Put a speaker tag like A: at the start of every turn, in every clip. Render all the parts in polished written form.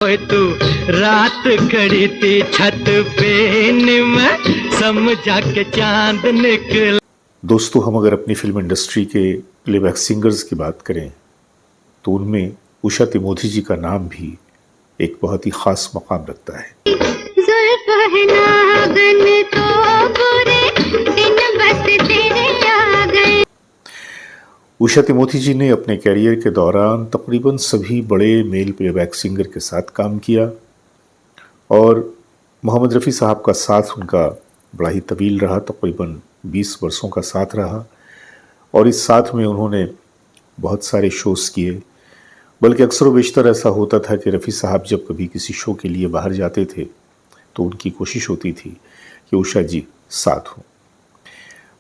A: ओए तू रात खड़ी थी छत पे मैं समझा के चांद निकला।
B: दोस्तों, हम अगर अपनी फिल्म इंडस्ट्री के प्लेबैक सिंगर्स की बात करें तो उनमें उषा तिमोथी जी का नाम भी एक बहुत ही ख़ास मकाम रखता है। उषा तिमोथी जी ने अपने कैरियर के दौरान तकरीबन सभी बड़े मेल प्लेबैक सिंगर के साथ काम किया और मोहम्मद रफ़ी साहब का साथ उनका बड़ा ही तवील रहा, तकरीबन 20 वर्षों का साथ रहा और इस साथ में उन्होंने बहुत सारे शोज़ किए। बल्कि अक्सर व बेशतर ऐसा होता था कि रफ़ी साहब जब कभी किसी शो के लिए बाहर जाते थे तो उनकी कोशिश होती थी कि उषा जी साथ हों।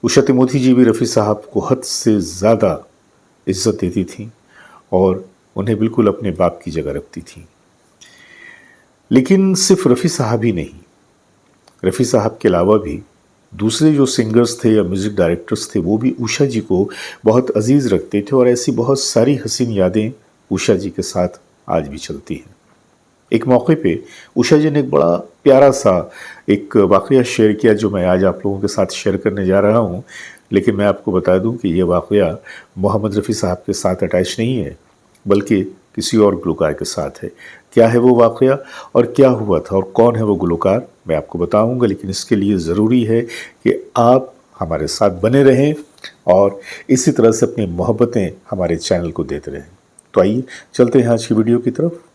B: उषा तिमोथी जी भी रफ़ी साहब को हद से ज़्यादा इज़्ज़त देती थीं और उन्हें बिल्कुल अपने बाप की जगह रखती थीं। लेकिन सिर्फ रफ़ी साहब ही नहीं, रफ़ी साहब के अलावा भी दूसरे जो सिंगर्स थे या म्यूज़िक डायरेक्टर्स थे वो भी उषा जी को बहुत अजीज़ रखते थे और ऐसी बहुत सारी हसीन यादें उषा जी के साथ आज भी चलती हैं। एक मौके पे उषा जी ने एक बड़ा प्यारा सा एक वाक़या शेयर किया जो मैं आज आप लोगों के साथ शेयर करने जा रहा हूँ। लेकिन मैं आपको बता दूँ कि ये वाक़या मोहम्मद रफ़ी साहब के साथ अटैच नहीं है, बल्कि किसी और गुलकार के साथ है। क्या है वो वाक़या और क्या हुआ था और कौन है वो गुलकार, मैं आपको बताऊँगा। लेकिन इसके लिए ज़रूरी है कि आप हमारे साथ बने रहें और इसी तरह से अपनी मोहब्बतें हमारे चैनल को देते रहें। तो आइए चलते हैं आज की वीडियो की तरफ।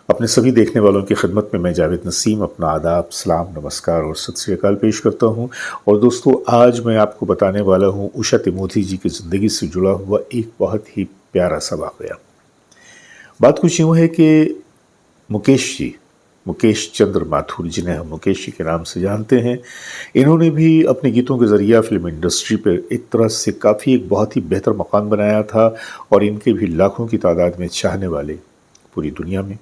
B: अपने सभी देखने वालों की खिदमत में मैं जावेद नसीम अपना आदाब, सलाम, नमस्कार और सत श्री अकाल पेश करता हूं। और दोस्तों, आज मैं आपको बताने वाला हूं उषा तिमोथी जी की ज़िंदगी से जुड़ा हुआ एक बहुत ही प्यारा सा वाक़या। बात कुछ यूँ है कि मुकेश जी, मुकेश चंद्र माथुर, जिन्हें हम मुकेश जी के नाम से जानते हैं, इन्होंने भी अपने गीतों के ज़रिए फिल्म इंडस्ट्री पर एक तरह से काफ़ी एक बहुत ही बेहतर मकाम बनाया था और इनके भी लाखों की तादाद में चाहने वाले पूरी दुनिया में।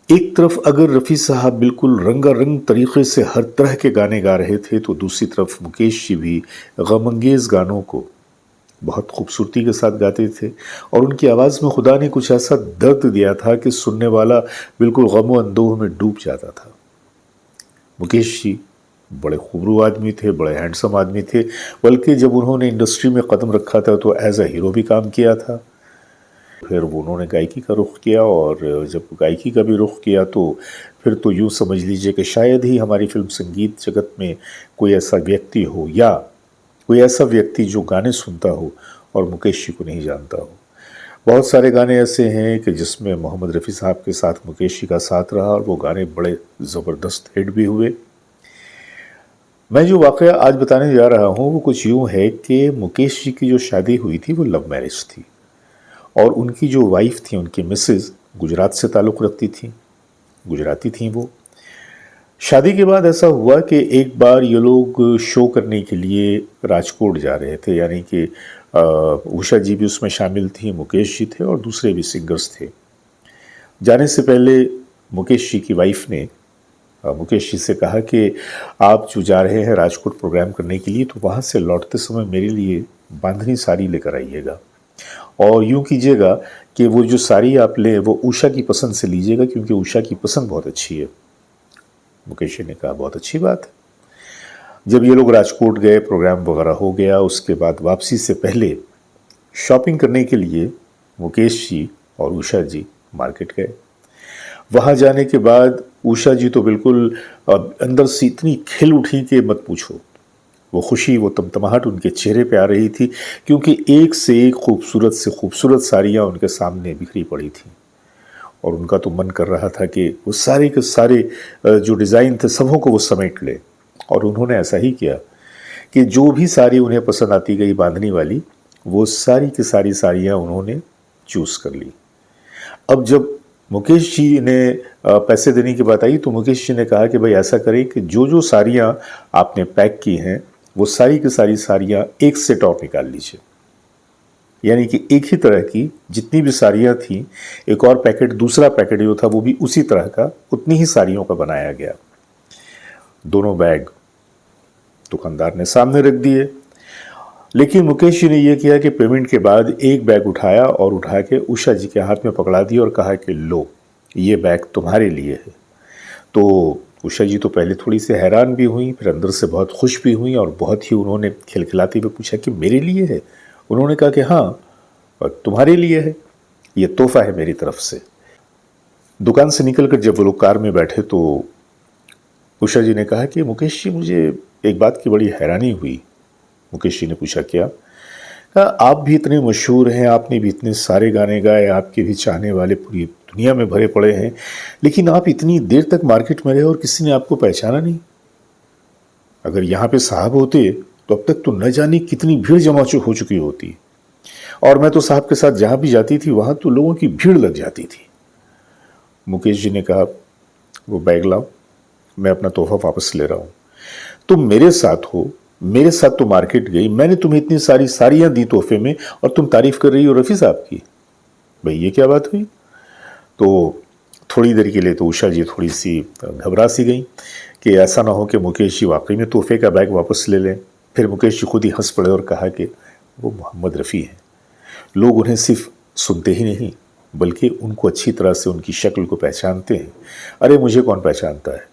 B: एक तरफ अगर रफ़ी साहब बिल्कुल रंगारंग तरीक़े से हर तरह के गाने गा रहे थे तो दूसरी तरफ मुकेश जी भी गमंगेज़ गानों को बहुत खूबसूरती के साथ गाते थे और उनकी आवाज़ में खुदा ने कुछ ऐसा दर्द दिया था कि सुनने वाला बिल्कुल गम व अंदोह में डूब जाता था। मुकेश जी बड़े खूबरू आदमी थे, बड़े हैंडसम आदमी थे, बल्कि जब उन्होंने इंडस्ट्री में कदम रखा था तो एज अ हीरो भी काम किया था। फिर वो उन्होंने गायकी का रुख किया और जब गायकी का भी रुख किया तो फिर तो यूँ समझ लीजिए कि शायद ही हमारी फिल्म संगीत जगत में कोई ऐसा व्यक्ति हो या कोई ऐसा व्यक्ति जो गाने सुनता हो और मुकेश जी को नहीं जानता हो। बहुत सारे गाने ऐसे हैं कि जिसमें मोहम्मद रफ़ी साहब के साथ मुकेश जी का साथ रहा और वो गाने बड़े ज़बरदस्त हिट भी हुए। मैं जो वाक़या आज बताने जा रहा हूँ वो कुछ यूँ है कि मुकेश जी की जो शादी हुई थी वो लव मैरिज थी और उनकी जो वाइफ़ थी, उनकी मिसेज़, गुजरात से ताल्लुक़ रखती थी, गुजराती थीं वो। शादी के बाद ऐसा हुआ कि एक बार ये लोग शो करने के लिए राजकोट जा रहे थे, यानी कि उषा जी भी उसमें शामिल थी, मुकेश जी थे और दूसरे भी सिंगर्स थे। जाने से पहले मुकेश जी की वाइफ़ ने मुकेश जी से कहा कि आप जो जा रहे हैं राजकोट प्रोग्राम करने के लिए तो वहाँ से लौटते समय मेरे लिए बांधनी साड़ी लेकर आइएगा और यूँ कीजिएगा कि वो जो साड़ी आप लें वो उषा की पसंद से लीजिएगा क्योंकि उषा की पसंद बहुत अच्छी है। मुकेश ने कहा बहुत अच्छी बात है। जब ये लोग राजकोट गए, प्रोग्राम वगैरह हो गया, उसके बाद वापसी से पहले शॉपिंग करने के लिए मुकेश जी और उषा जी मार्केट गए। वहाँ जाने के बाद उषा जी तो बिल्कुल अंदर से इतनी खिल उठी कि मत पूछो। वो खुशी, वो तमतमाहट उनके चेहरे पे आ रही थी क्योंकि एक से एक खूबसूरत से खूबसूरत साड़ियाँ उनके सामने बिखरी पड़ी थीं और उनका तो मन कर रहा था कि वो सारे के सारे जो डिज़ाइन थे सबों को वो समेट ले और उन्होंने ऐसा ही किया कि जो भी साड़ी उन्हें पसंद आती गई बांधनी वाली, वो सारी की सारी साड़ियाँ उन्होंने चूज़ कर ली। अब जब मुकेश जी ने पैसे देने की बात आई तो मुकेश जी ने कहा कि भाई ऐसा करें कि जो जो साड़ियाँ आपने पैक की हैं वो सारी की सारी साड़ियाँ एक सेट और निकाल लीजिए, यानी कि एक ही तरह की जितनी भी साड़ियाँ थीं एक और पैकेट, दूसरा पैकेट जो था वो भी उसी तरह का, उतनी ही साड़ियों का बनाया गया। दोनों बैग दुकानदार ने सामने रख दिए। लेकिन मुकेश जी ने यह किया कि पेमेंट के बाद एक बैग उठाया और उठा के उषा जी के हाथ में पकड़ा दिया और कहा कि लो, ये बैग तुम्हारे लिए है। तो उषा जी तो पहले थोड़ी सी हैरान भी हुई, फिर अंदर से बहुत खुश भी हुई और बहुत ही उन्होंने खिलखिलाते हुए पूछा कि मेरे लिए है? उन्होंने कहा कि हाँ, और तुम्हारे लिए है, ये तोहफा है मेरी तरफ से। दुकान से निकलकर जब वो लोग कार में बैठे तो उषा जी ने कहा कि मुकेश जी, मुझे एक बात की बड़ी हैरानी हुई। मुकेश जी ने पूछा क्या? कहा आप भी इतने मशहूर हैं, आपने भी इतने सारे गाने गाए, आपके भी चाहने वाले पूरी दुनिया में भरे पड़े हैं, लेकिन आप इतनी देर तक मार्केट में रहे और किसी ने आपको पहचाना नहीं। अगर यहाँ पे साहब होते तो अब तक तो न जाने कितनी भीड़ जमा हो चुकी होती, और मैं तो साहब के साथ जहाँ भी जाती थी वहाँ तो लोगों की भीड़ लग जाती थी। मुकेश जी ने कहा वो बैग लाओ, मैं अपना तोहफा वापस ले रहा हूँ। तुम मेरे साथ हो, मेरे साथ तो मार्केट गई, मैंने तुम्हें इतनी सारी साड़ियाँ दी तोहफे में और तुम तारीफ कर रही हो रफ़ी साहब की। भाई ये क्या बात हुई? तो थोड़ी देर के लिए तो उषा जी थोड़ी सी घबरा सी गई कि ऐसा ना हो कि मुकेश जी वाकई में तोहफे का बैग वापस ले लें। फिर मुकेश जी खुद ही हंस पड़े और कहा कि वो मोहम्मद रफ़ी हैं, लोग उन्हें सिर्फ सुनते ही नहीं बल्कि उनको अच्छी तरह से उनकी शक्ल को पहचानते हैं। अरे मुझे कौन पहचानता है,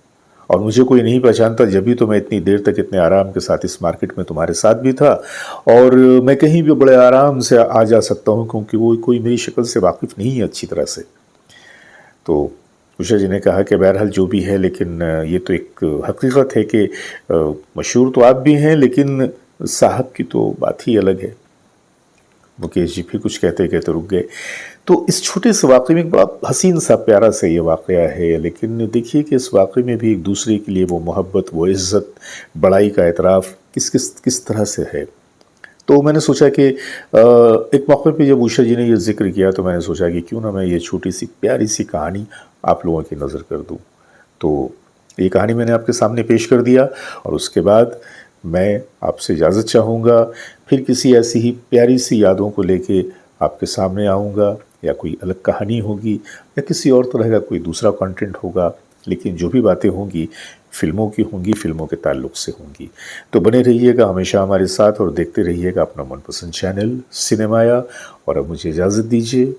B: और मुझे कोई नहीं पहचानता, जब भी तो मैं इतनी देर तक इतने आराम के साथ इस मार्केट में तुम्हारे साथ भी था, और मैं कहीं भी बड़े आराम से आ जा सकता हूँ क्योंकि वो कोई मेरी शक्ल से वाकिफ़ नहीं है अच्छी तरह से। तो उषा जी ने कहा कि बहरहाल जो भी है, लेकिन ये तो एक हकीकत है कि मशहूर तो आप भी हैं, लेकिन साहब की तो बात ही अलग है। मुकेश जी फिर कुछ कहते कहते रुक गए। तो इस छोटे से वाक़े में एक बड़ा हसीन सा प्यारा सा ये वाक़या है, लेकिन देखिए कि इस वाक़े में भी एक दूसरे के लिए वो मोहब्बत, वो इज़्ज़त, बड़ाई का एतराफ़ किस तरह से है। तो मैंने सोचा कि एक मौके पे जब उषा जी ने ये ज़िक्र किया तो मैंने सोचा कि क्यों ना मैं ये छोटी सी प्यारी सी कहानी आप लोगों की नज़र कर दूँ। तो ये कहानी मैंने आपके सामने पेश कर दिया, और उसके बाद मैं आपसे इजाज़त चाहूँगा। फिर किसी ऐसी ही प्यारी सी यादों को लेके आपके सामने आऊँगा, या कोई अलग कहानी होगी या किसी और तरह का कोई दूसरा कंटेंट होगा, लेकिन जो भी बातें होंगी फ़िल्मों की होंगी, फ़िल्मों के ताल्लुक़ से होंगी। तो बने रहिएगा हमेशा हमारे साथ और देखते रहिएगा अपना मनपसंद चैनल सिनेमाया। और अब मुझे इजाज़त दीजिए।